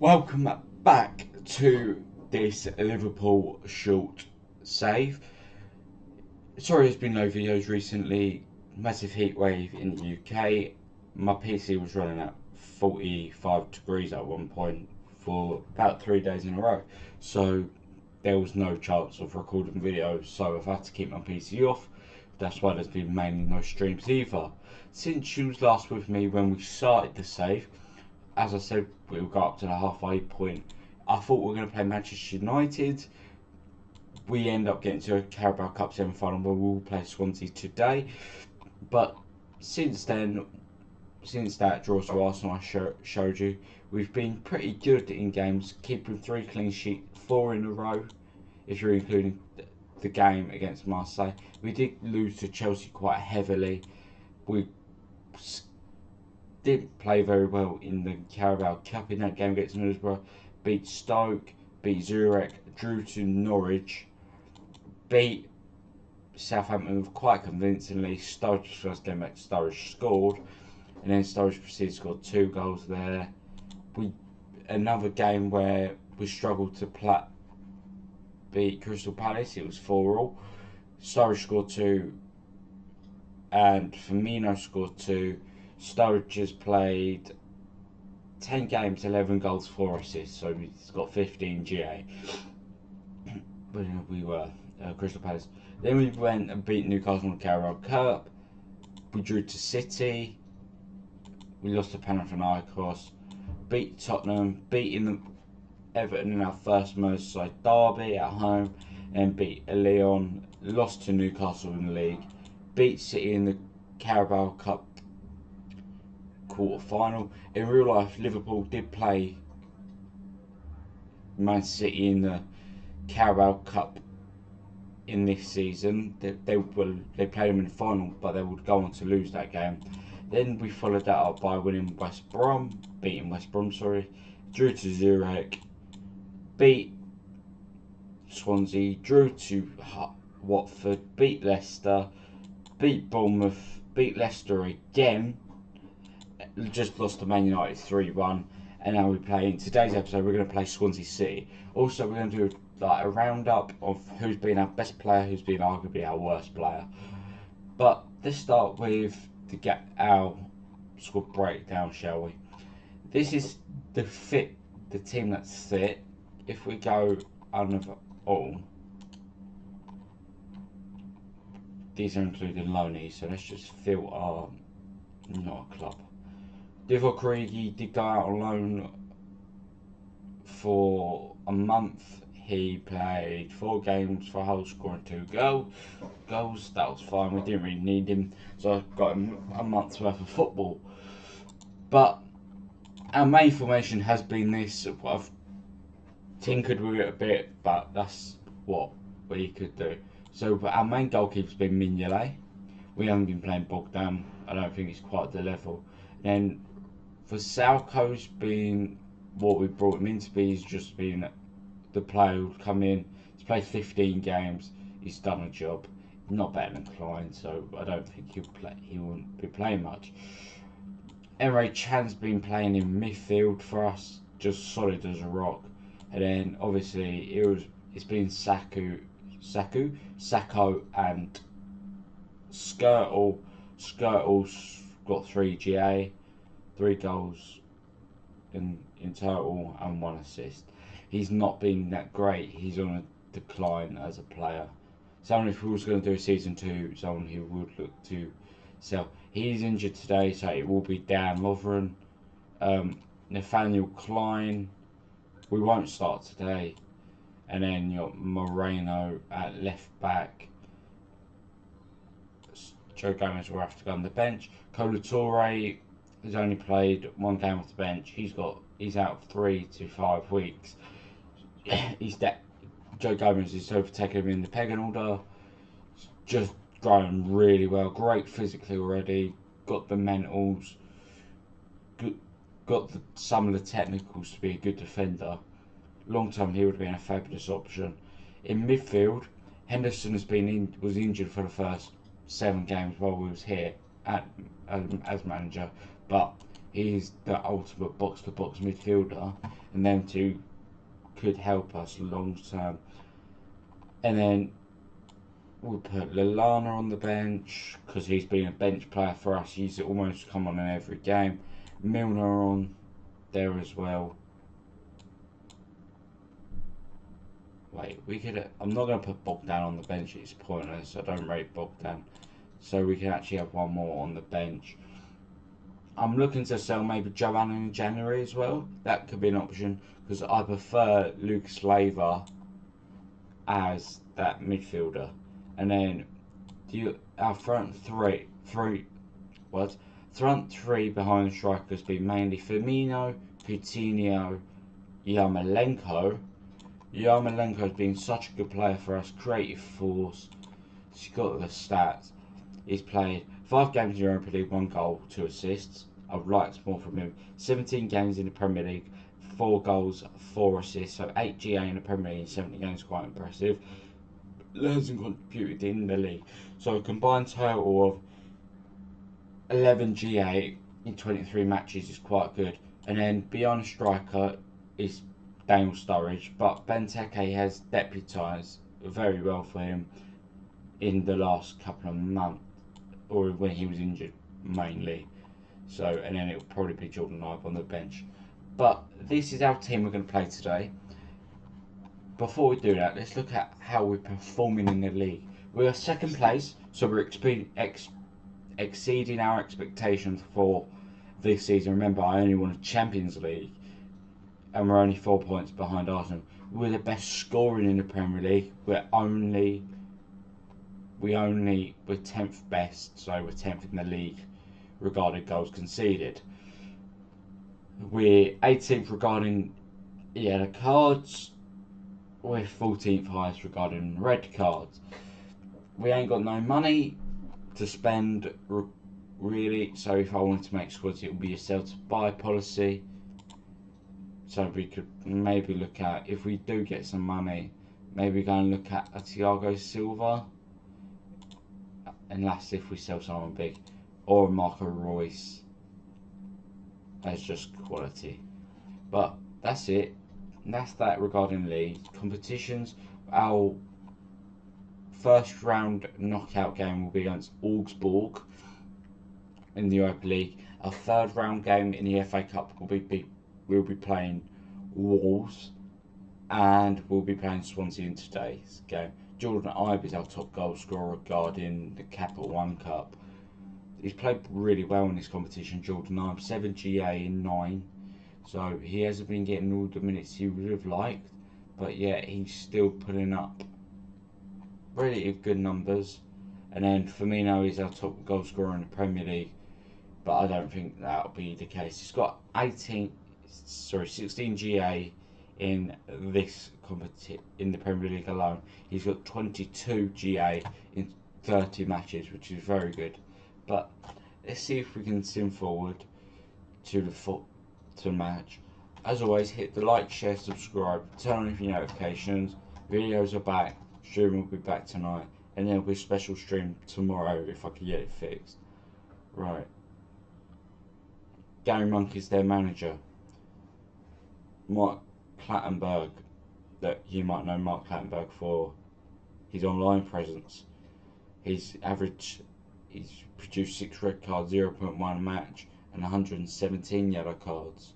Welcome back to this Liverpool short save. Sorry there's been no videos recently. Massive heat wave in the UK. My PC was running at 45 degrees at one point for about 3 days in a row. So there was no chance of recording videos, so I've had to keep my PC off. That's why there's been mainly no streams either. Since you was last with me when we started the save, as I said, we'll go up to the halfway point. I thought we were going to play Manchester United. We end up getting to a Carabao Cup semi-final where we'll play Swansea today. But since then, since that draw to Arsenal I showed you, we've been pretty good in games, keeping 3 clean sheets, 4 in a row, if you're including the game against Marseille. We did lose to Chelsea quite heavily. We didn't play very well in the Carabao Cup in that game against Middlesbrough. Beat Stoke, beat Zurich, drew to Norwich, beat Southampton quite convincingly. Sturridge's first game back, Sturridge scored, and then Sturridge proceeded to score 2 goals there. Another game where we struggled to beat Crystal Palace. It was 4-4. Sturridge scored 2, and Firmino scored 2. Sturridge has played 10 games, 11 goals, 4 assists, so he's got 15 GA. But we were Crystal Palace. Then we went and beat Newcastle in the Carabao Cup. We drew to City. We lost to Panathinaikos. Beat Tottenham. Beating Everton in our first Merseyside derby at home. And beat Lyon. Lost to Newcastle in the league. Beat City in the Carabao Cup quarter final. In real life, Liverpool did play Man City in the Carabao Cup in this season. They played them in the final, but they would go on to lose that game. Then we followed that up by winning beating West Brom, drew to Zurich, beat Swansea, drew to Watford, beat Leicester, beat Bournemouth, beat Leicester again, just lost to Man United 3-1, and now we're playing, today's episode we're going to play Swansea City. Also we're going to do like a roundup of who's been our best player, who's been arguably our worst player. But let's start with our squad breakdown, shall we? This is the team that's fit. If we go under all, these are including loanees, so let's just fill our, not a club. Divock Origi did go out on loan for a month. He played 4 games for Hull, scoring 2 goals. That was fine. We didn't really need him, so I got him a month's worth of football. But our main formation has been this. I've tinkered with it a bit, but that's what we could do. So, but our main goalkeeper's been Mignolet. We haven't been playing Bogdan. I don't think he's quite the level. Then for Salco's been what we brought him in to be. He's just been the player who'd come in. He's played 15 games. He's done a job. Not better than Klein, so I don't think he won't be playing much. Emre Can's been playing in midfield for us, just solid as a rock. And then obviously it's been Sacco and Skirtle. Skirtle's got 3 GA, 3 goals in total and 1 assist. He's not been that great. He's on a decline as a player. Someone if we was going to do a season 2, someone who would look to sell. He's injured today, so it will be Dan Lovren. Nathaniel Klein, we won't start today. And then you got Moreno at left back. Joe Gomez will have to go on the bench. Kolo Toure has only played 1 game off the bench. He's out 3 to 5 weeks. Joe Gomez is overtaking him in the pecking order. Just growing really well. Great physically already. Got the mentals. Got some of the technicals to be a good defender. Long term, he would have been a fabulous option. In midfield, Henderson was injured for the first 7 games while we was here as manager, but he's the ultimate box-to-box midfielder. and them two could help us long term. And then we'll put Lallana on the bench because he's been a bench player for us. He's almost come on in every game. Milner on there as well. Wait, we could. I'm not going to put Bogdan on the bench. It's pointless. I don't rate Bogdan. So we can actually have one more on the bench. I'm looking to sell maybe Joe Allen in January as well. That could be an option because I prefer Lucas Leiva as that midfielder. And then our front three behind the strikers be mainly Firmino, Coutinho, Yarmolenko. Yarmolenko's been such a good player for us, creative force. He's got the stats. He's played 5 games in the Europa League, 1 goal, 2 assists. I would like more from him. 17 games in the Premier League, 4 goals, 4 assists. So 8 GA in the Premier League in 70 games, quite impressive. Hasn't contributed in the league. So a combined total of 11 GA in 23 matches is quite good. And then beyond striker is Daniel Sturridge, but Benteke has deputised very well for him in the last couple of months, or when he was injured mainly. So, and then it will probably be Jordan Ibe on the bench. But this is our team we're going to play today. Before we do that, let's look at how we're performing in the league. We are second place, so we're exceeding our expectations for this season. Remember, I only won a Champions League, and we're only 4 points behind Arsenal. We're the best scoring in the Premier League. We're 10th best, so we're 10th in the league regarding goals conceded. We're 18th regarding yellow cards. We're 14th highest regarding red cards. We ain't got no money to spend really, so if I wanted to make squads, it would be a sell to buy policy. So we could maybe look at, if we do get some money, maybe go and look at a Thiago Silva, unless if we sell someone big, or a Marco Reus as just quality. But that's it. That's that regarding league competitions. Our first round knockout game will be against Augsburg in the Europa League. Our third round game in the FA Cup we'll be playing Wolves, and we'll be playing Swansea in today's game. Jordan Ibe is our top goal scorer regarding the Capital One Cup. He's played really well in this competition, Jordan Ibe, 7 GA in 9. So he hasn't been getting all the minutes he would have liked, but yet he's still putting up really good numbers. And then Firmino is our top goal scorer in the Premier League, but I don't think that'll be the case. He's got 16 GA in this in the Premier League alone. He's got 22 GA in 30 matches, which is very good. But let's see if we can sim forward to the match. As always, hit the like, share, subscribe, turn on your notifications. Videos are back. Stream will be back tonight, and there'll be a special stream tomorrow if I can get it fixed. Right. Gary Monk is their manager. Mark Clattenburg, that you might know Mark Clattenburg for his online presence. He's produced 6 red cards, 0.1 match, and 117 yellow cards.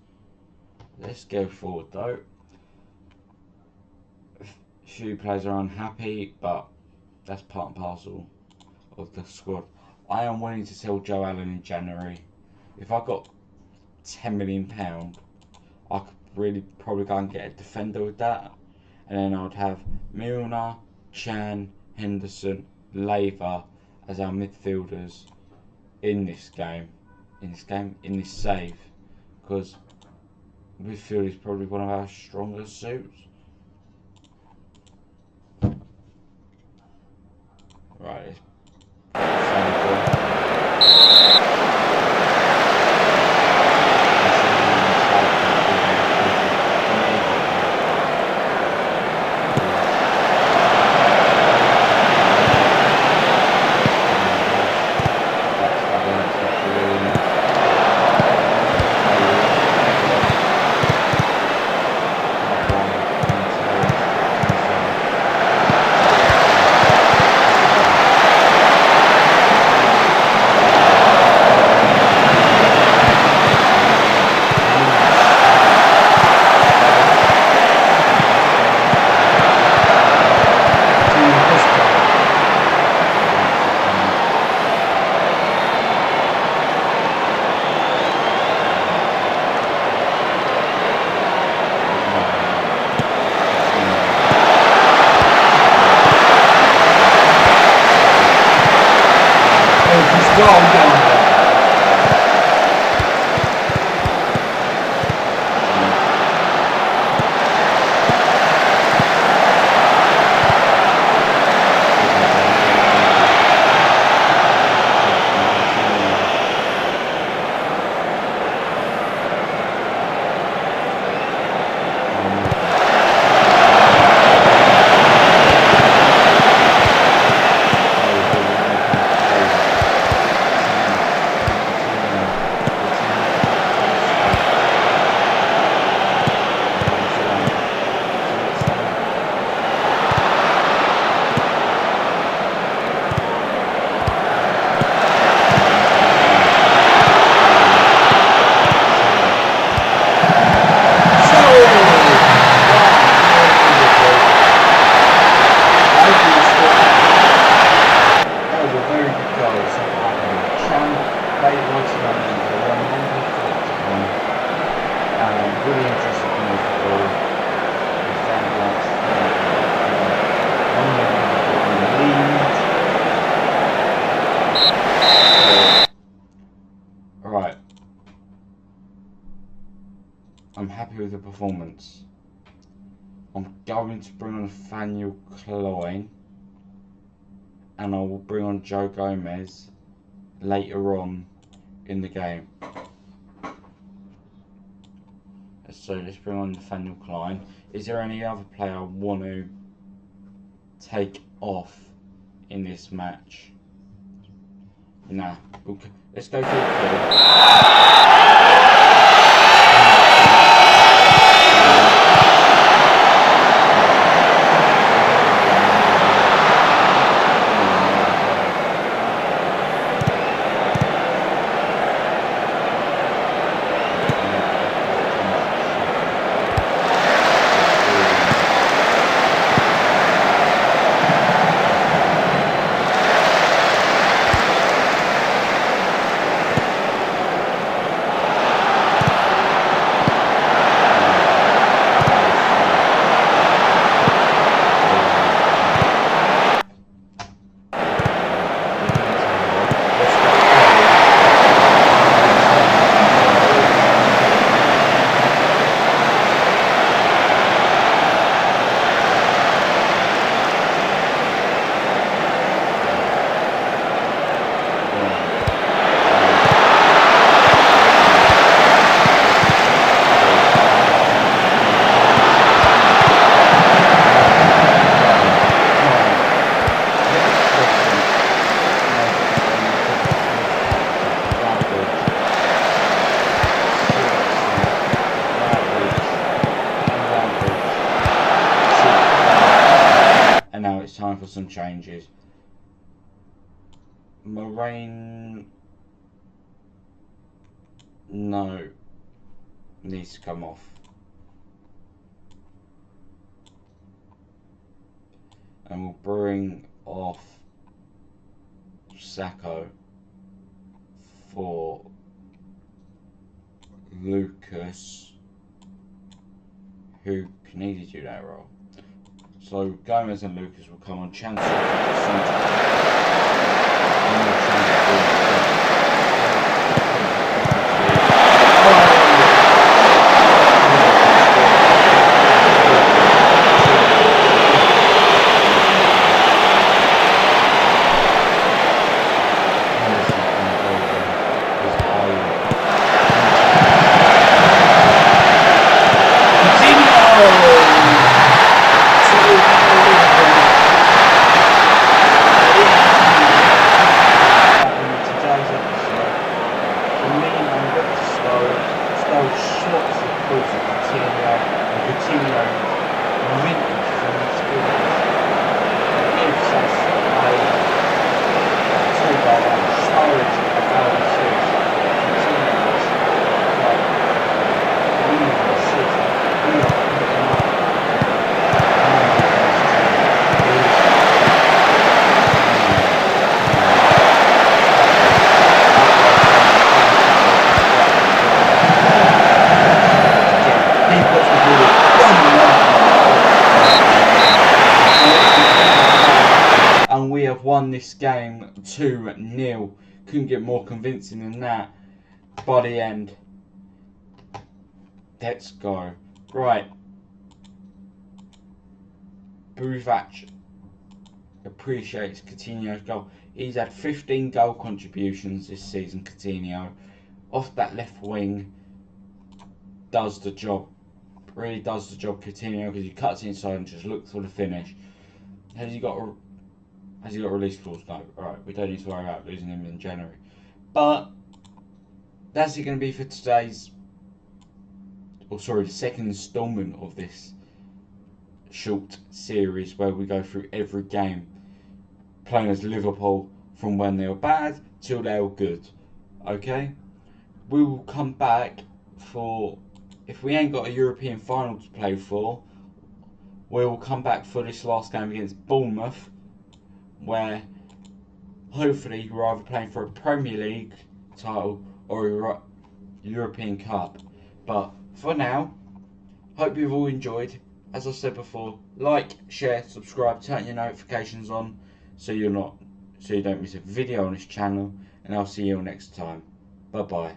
Let's go forward though. A few players are unhappy, but that's part and parcel of the squad. I am willing to sell Joe Allen in January. If I got £10 million, I could really probably go and get a defender with that, and then I would have Milner, Chan, Henderson, Leiva as our midfielders in this save, because midfield is probably one of our strongest suits. Right. happy with the performance. I'm going to bring on Nathaniel Klein, and I will bring on Joe Gomez later on in the game. So let's bring on Nathaniel Klein. Is there any other player I want to take off in this match? Nah. Okay. Let's go for the time for some changes. Moraine, no, needs to come off. And we'll bring off Sacco for Lucas, who can easily do that role. So Gomez and Lucas will come on chance. Won this game 2-0. Couldn't get more convincing than that by the end. Let's go. Right. Buvac appreciates Coutinho's goal. He's had 15 goal contributions this season, Coutinho. Off that left wing, does the job. Really does the job, Coutinho, because he cuts inside and just looks for the finish. Has he got release clause? No. Alright, we don't need to worry about losing him in January. But that's it going to be for today's, the second instalment of this short series where we go through every game playing as Liverpool from when they were bad till they were good. Okay? We will come back for, if we ain't got a European final to play for, we will come back for this last game against Bournemouth, where hopefully we're either playing for a Premier League title or a European Cup. But for now, hope you've all enjoyed. As I said before, like, share, subscribe, turn your notifications on so you don't miss a video on this channel, and I'll see you all next time. Bye bye.